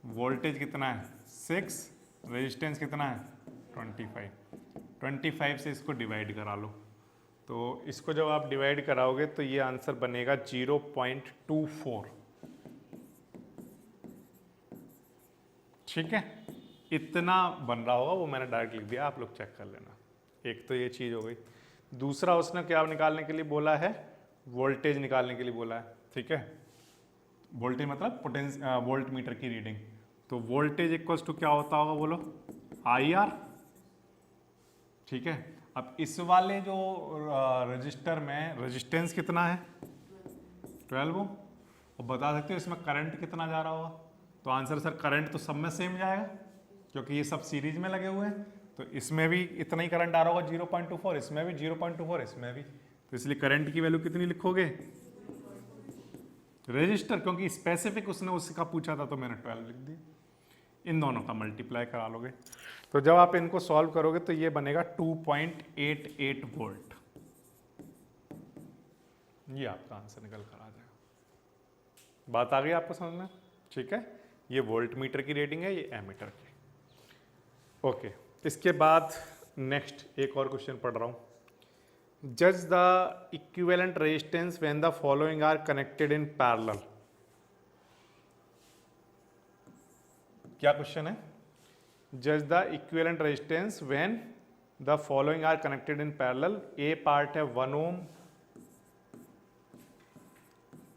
वोल्टेज कितना है? 6। रेजिस्टेंस कितना है? 25। 25 से इसको डिवाइड करा लो। तो इसको जब आप डिवाइड कराओगे तो ये आंसर बनेगा 0.24। ठीक है, इतना बन रहा होगा, वो मैंने डायरेक्ट लिख दिया, आप लोग चेक कर लेना। एक तो ये चीज़ हो गई। दूसरा उसने क्या निकालने के लिए बोला है? वोल्टेज निकालने के लिए बोला है। ठीक है, वोल्टेज मतलब वोल्ट मीटर की रीडिंग। तो वोल्टेज इक्वल्स टू क्या होता होगा बोलो? IR। ठीक है, अब इस वाले जो रजिस्टर में रेजिस्टेंस कितना है? 12 ओम। और बता सकते हो इसमें करंट कितना जा रहा होगा? तो आंसर सर करंट तो सब में सेम जाएगा, क्योंकि ये सब सीरीज में लगे हुए हैं, तो इसमें भी इतना ही करंट आ रहा होगा 0.24, इसमें भी 0.24, इसमें भी, तो इसलिए करंट की वैल्यू कितनी लिखोगे? रजिस्टर, क्योंकि स्पेसिफिक उसने उसका पूछा था तो मैंने 12 लिख दिया। इन दोनों का मल्टीप्लाई करा लोगे तो जब आप इनको सॉल्व करोगे तो ये बनेगा 2.88 वोल्ट। ये आपका आंसर निकल कर आ जाएगा। बात आ गई आपको समझ में? ठीक है, ये वोल्ट मीटर की रीडिंग है, ये एमीटर की। ओके, इसके बाद नेक्स्ट एक और क्वेश्चन पढ़ रहा हूं। जज the equivalent resistance when the following are connected in parallel. क्या क्वेश्चन है? जज the equivalent resistance when the following are connected in parallel. A part है 1 ओम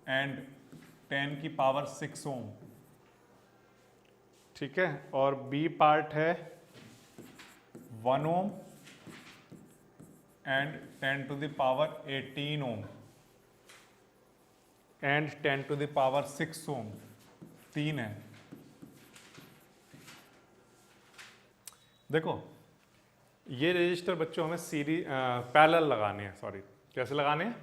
एंड 10 की पावर 6 ओम, ठीक है, और बी पार्ट है 1 ohm and 10 to the power 18 ohm and 10 to the power 6 ohm, 3 है। देखो ये रजिस्टर बच्चों हमें सीरीज पैरेलल लगाने हैं, सॉरी कैसे लगाने हैं?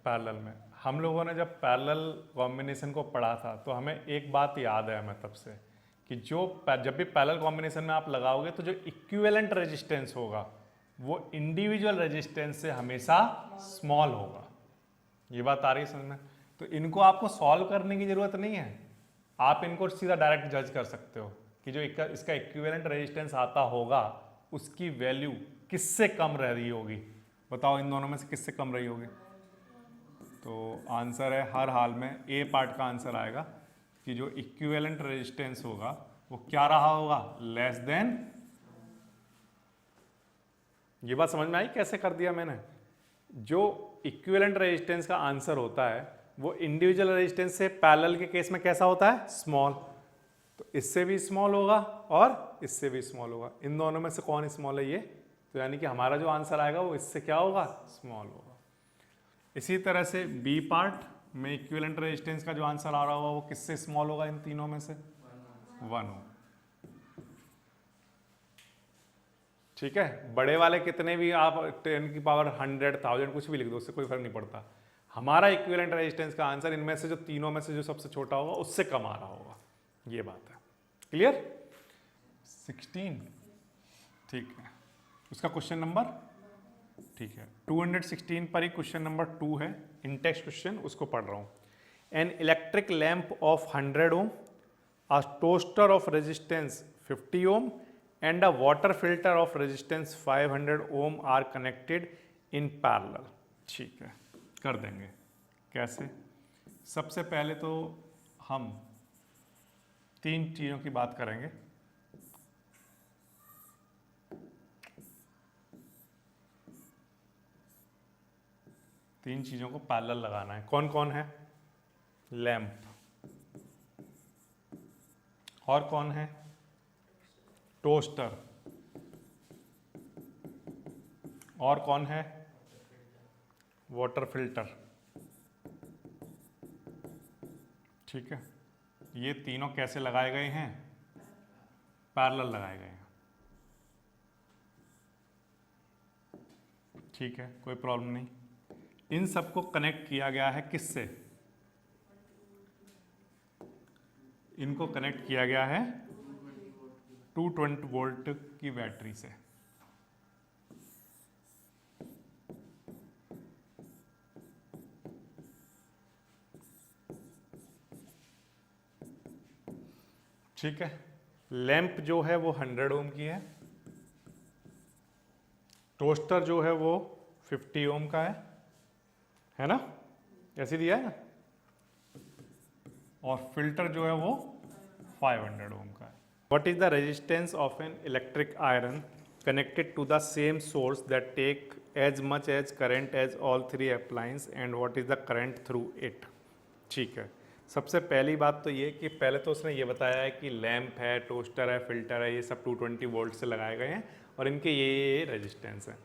पैरेलल में। हम लोगों ने जब पैरेलल कॉम्बिनेशन को पढ़ा था तो हमें एक बात याद है हमें तब से कि जब भी पैरेलल कॉम्बिनेशन में आप लगाओगे तो जो इक्विवेलेंट रेजिस्टेंस होगा वो इंडिविजुअल रेजिस्टेंस से हमेशा स्मॉल होगा। ये बात आ रही है समझ में? तो इनको आपको सॉल्व करने की जरूरत नहीं है, आप इनको सीधा डायरेक्ट जज कर सकते हो कि जो इसका इक्विवेलेंट रेजिस्टेंस आता होगा उसकी वैल्यू किससे कम रह रही होगी। बताओ इन दोनों में से किससे कम रही होगी? तो आंसर है हर हाल में ए पार्ट का आंसर आएगा कि जो इक्विवेलेंट रेजिस्टेंस होगा वो क्या रहा होगा? Less than. ये बात समझ में आई कैसे कर दिया मैंने? जो इक्विवेलेंट रेजिस्टेंस का आंसर होता है वो इंडिविजुअल रेजिस्टेंस से पैरेलल के केस में कैसा होता है? स्मॉल। तो इससे भी स्मॉल होगा और इससे भी स्मॉल होगा। इन दोनों में से कौन स्मॉल है? ये। तो यानी कि हमारा जो आंसर आएगा वो इससे क्या होगा? स्मॉल होगा। इसी तरह से बी पार्ट में इक्विवेलेंट रेजिस्टेंस का जो आंसर आ रहा होगा वो किससे स्मॉल होगा? इन तीनों में से 1 ओम। ठीक है, बड़े वाले कितने भी आप 10 की पावर 100, 1000 कुछ भी लिख दो, उससे कोई फर्क नहीं पड़ता। हमारा इक्विवेलेंट रेजिस्टेंस का आंसर इनमें से जो तीनों में से जो सबसे छोटा होगा उससे कम आ रहा होगा। ये बात है, क्लियर? 16, ठीक है। उसका क्वेश्चन नंबर, ठीक है, 216 पर ही क्वेश्चन नंबर 2 है, इन टेक्स्ट क्वेश्चन, उसको पढ़ रहा हूं। An electric lamp of 100 ohm, a toaster of resistance 50 ohm and a water filter of resistance 500 ohm are connected in parallel. ठीक है, कर देंगे। कैसे? सबसे पहले तो हम 3 चीज़ों की बात करेंगे। तीन चीज़ों को पैरेलल लगाना है। कौन कौन है? लैंप, और कौन है? टोस्टर, और कौन है? Water filter. ठीक है, ये तीनों कैसे लगाए गए हैं? पैरेलल लगाए गए हैं। ठीक है, कोई प्रॉब्लम नहीं। इन सबको कनेक्ट किया गया है किससे? इनको कनेक्ट किया गया है 220 वोल्ट की बैटरी से। ठीक है, लैंप जो है वो 100 ओम की है, टोस्टर जो है वो 50 ओम का है ना? ऐसे दिया है ना? और फिल्टर जो है वो 500 ओम का है। What is the resistance of an electric iron connected to the same source that take as much as current as all three appliances and what is the current through it? ठीक है, सबसे पहली बात तो ये कि पहले तो उसने ये बताया है कि लैंप है, टोस्टर है, फिल्टर है, ये सब 220 वोल्ट से लगाए गए हैं और इनके ये रेजिस्टेंस है।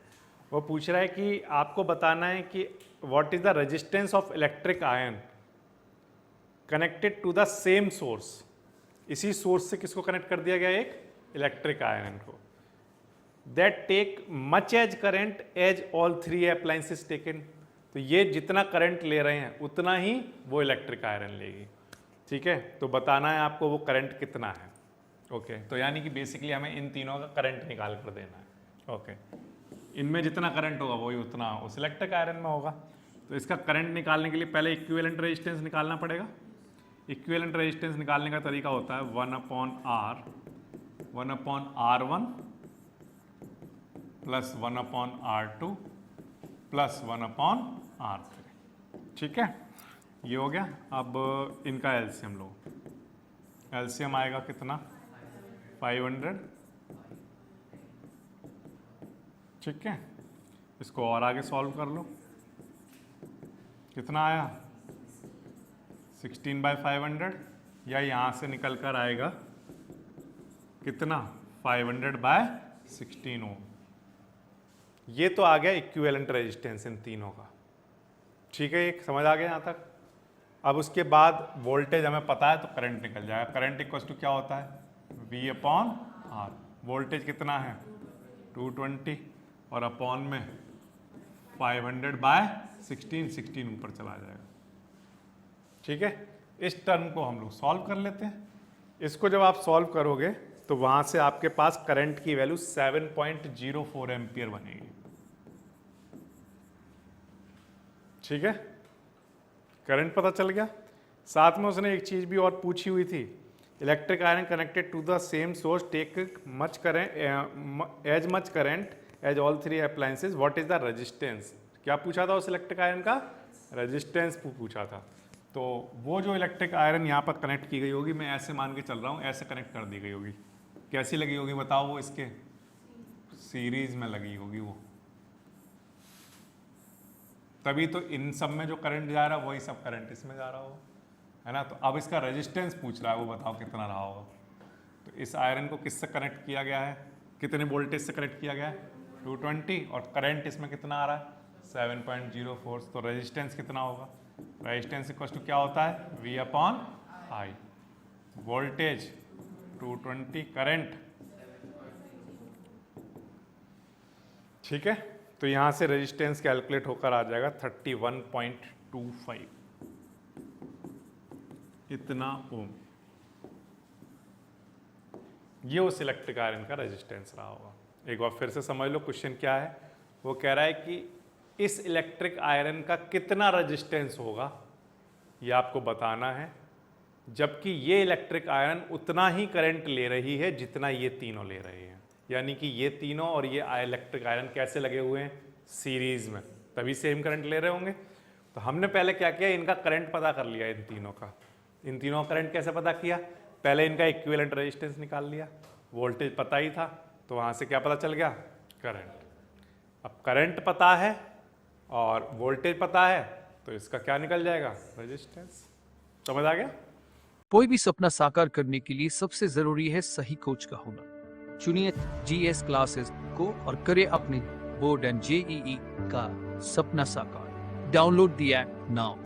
वो पूछ रहा है कि आपको बताना है कि what is the resistance of electric iron connected to the same source. इसी सोर्स से किसको कनेक्ट कर दिया गया? एक इलेक्ट्रिक आयरन को that take much as current as all three appliances taken. तो ये जितना करंट ले रहे हैं उतना ही वो इलेक्ट्रिक आयरन लेगी, ठीक है। तो बताना है आपको वो करंट कितना है, ओके। तो यानी कि बेसिकली हमें इन तीनों का करंट निकाल कर देना है, ओके। इनमें जितना करंट होगा वही उतना उस इलेक्ट्रिक आयरन में होगा। तो इसका करंट निकालने के लिए पहले इक्विवेलेंट रेजिस्टेंस निकालना पड़ेगा। इक्विवेलेंट रेजिस्टेंस निकालने का तरीका होता है 1/R1 plus 1/R2 plus 1/R3, ठीक है। ये हो गया। अब इनका एलसीएम लो। एलसीएम आएगा कितना? 500, ठीक है। इसको और आगे सॉल्व कर लो। कितना आया? 16/500, या यहाँ से निकल कर आएगा कितना? 500/16 ओम। ये तो आ गया इक्विवेलेंट रेजिस्टेंस इन तीनों का, ठीक है। एक समझ आ गया यहाँ तक। अब उसके बाद वोल्टेज हमें पता है तो करंट निकल जाएगा। करंट इक्वल टू क्या होता है? V/R। वोल्टेज कितना है? 220 और अपॉन में 500/16, 16 ऊपर चला जाएगा, ठीक है। इस टर्म को हम लोग सॉल्व कर लेते हैं। इसको जब आप सॉल्व करोगे तो वहां से आपके पास करंट की वैल्यू 7.04 एम्पियर बनेगी, ठीक है। करंट पता चल गया। साथ में उसने एक चीज भी और पूछी हुई थी, electric iron connected to the same source take much current as all three appliances, what is the resistance. क्या पूछा था उस इलेक्ट्रिक आयरन का? रेजिस्टेंस पूछा था। तो वो जो इलेक्ट्रिक आयरन यहाँ पर कनेक्ट की गई होगी, मैं ऐसे मान के चल रहा हूँ, ऐसे कनेक्ट कर दी गई होगी। कैसी लगी होगी बताओ? वो इसके सीरीज में लगी होगी वो, तभी तो इन सब में जो करंट जा रहा है वही सब करंट इसमें जा रहा होगा, है ना। तो अब इसका रेजिस्टेंस पूछ रहा है, वो बताओ कितना रहा होगा। तो इस आयरन को किससे कनेक्ट किया गया है? कितने वोल्टेज से कनेक्ट किया गया है? 220, और करंट इसमें कितना आ रहा है? 7.04। तो रेजिस्टेंस कितना होगा? रेजिस्टेंस इक्वल टू क्या होता है? V/I। वोल्टेज 220, करंट, ठीक है। तो यहां से रेजिस्टेंस कैलकुलेट होकर आ जाएगा 31.25 इतना ओम। ये उस इलेक्ट्रिक आयरन का रेजिस्टेंस रहा होगा। एक बार फिर से समझ लो क्वेश्चन क्या है। वो कह रहा है कि इस इलेक्ट्रिक आयरन का कितना रेजिस्टेंस होगा ये आपको बताना है, जबकि ये इलेक्ट्रिक आयरन उतना ही करंट ले रही है जितना ये तीनों ले रहे हैं। यानी कि ये तीनों और ये इलेक्ट्रिक आयरन कैसे लगे हुए हैं? सीरीज में, तभी सेम करंट ले रहे होंगे। तो हमने पहले क्या किया? इनका करंट पता कर लिया। इन तीनों का करंट कैसे पता किया? पहले इनका इक्विवेलेंट रेजिस्टेंस निकाल लिया। वोल्टेज पता ही था तो वहां से क्या पता चल गया? करंट। अब करंट पता है और वोल्टेज पता है तो इसका क्या निकल जाएगा? रेजिस्टेंस। समझ आ गया? कोई भी सपना साकार करने के लिए सबसे जरूरी है सही कोच का होना। चुनिए GS क्लासेस को और करें अपने बोर्ड एंड JEE का सपना साकार। Download the app now.